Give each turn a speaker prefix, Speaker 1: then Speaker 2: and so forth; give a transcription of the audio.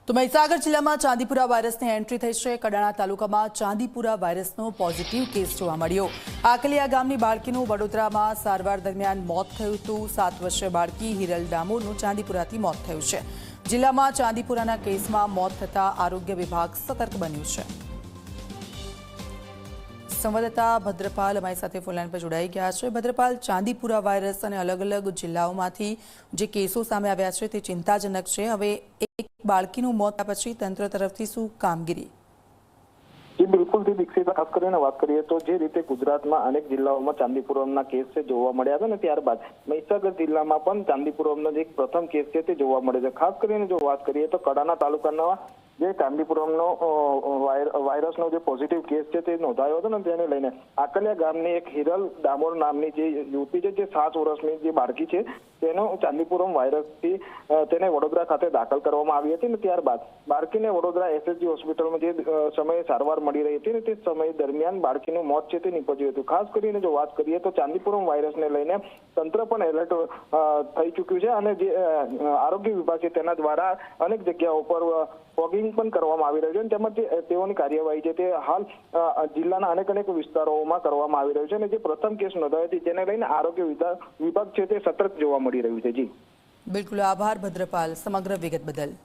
Speaker 1: તો મહીસાગર જિલ્લામાં ચાંદીપુરા વાયરસની એન્ટ્રી થઈ છે। કડાણા તાલુકામાં ચાંદીપુરા વાયરસનો પોઝિટિવ કેસ જોવા મળ્યો। આકલિયા ગામની બાળકીનું વડોદરામાં સારવાર દરમિયાન મોત થયું હતું। 7 વર્ષીય બાળકી હિરલ ડામોરનું ચાંદીપુરાથી મોત થયું છે। જિલ્લામાં ચાંદીપુરાના કેસમાં મોત થતાં આરોગ્ય વિભાગ સતર્ક બન્યું છે। સંવાદદાતા ભદ્રપાલ અમારી સાથે ફોનલાઈન પર જોડાઈ ગયા છે। ભદ્રપાલ, ચાંદીપુરા વાયરસ અને અલગ અલગ જિલ્લાઓમાંથી જે કેસો સામે આવ્યા છે તે ચિંતાજનક છે। હવે એક બાળકીનું મોત પછી તંત્ર તરફથી શું કામગીરી?
Speaker 2: जी बिल्कुल थी दीक्षित, खास કરીને વાત કરીએ તો જે રીતે ગુજરાતમાં અનેક જિલ્લાઓમાં ચાંદીપુરમના કેસ છે જોવા મળ્યા હતા ને ત્યારબાદ મહીસાગર જિલ્લામાં પણ ચાંદીપુરમનો જે એક પ્રથમ કેસ છે તે જોવા મળે છે। ખાસ કરીને જો વાત કરીએ તો કડાણા તાલુકાના જે ચાંદીપુરમનો વાયરસનો જે પોઝિટિવ કેસ છે તે નોંધાયો હતો ને તેને લઈને આકલિયા ગામની એક હિરલ ડામોર નામની જે યુવતી છે, જે 7 વર્ષની જે બાળકી છે તેનો ચાંદીપુરમ વાયરસથી તેને વડોદરા ખાતે દાખલ કરવામાં આવી હતી ને ત્યારબાદ બાળકીને વડોદરા એસએસજી હોસ્પિટલમાં જે સમયે સારવાર મળી રહી હતી ને તે સમય દરમિયાન બાળકીનું મોત છે તે નીપજ્યું હતું। ખાસ કરીને જો વાત કરીએ તો ચાંદીપુરમ વાયરસને લઈને તંત્ર પણ એલર્ટ થઈ ચૂક્યું છે અને જે આરોગ્ય વિભાગ છે તેના દ્વારા અનેક જગ્યાઓ પર ફોગિંગ પણ કરવામાં આવી રહ્યું છે, તેમજ તેઓની કાર્યવાહી છે તે હાલ જિલ્લાના અનેક વિસ્તારોમાં કરવામાં આવી રહ્યું છે અને જે પ્રથમ કેસ નોંધાયો હતી તેને લઈને આરોગ્ય વિભાગ છે તે સતર્ક જોવા મળી રહ્યું છે। જી
Speaker 1: બિલકુલ, આભાર ભદ્રપાલ સમગ્ર વિગત બદલ।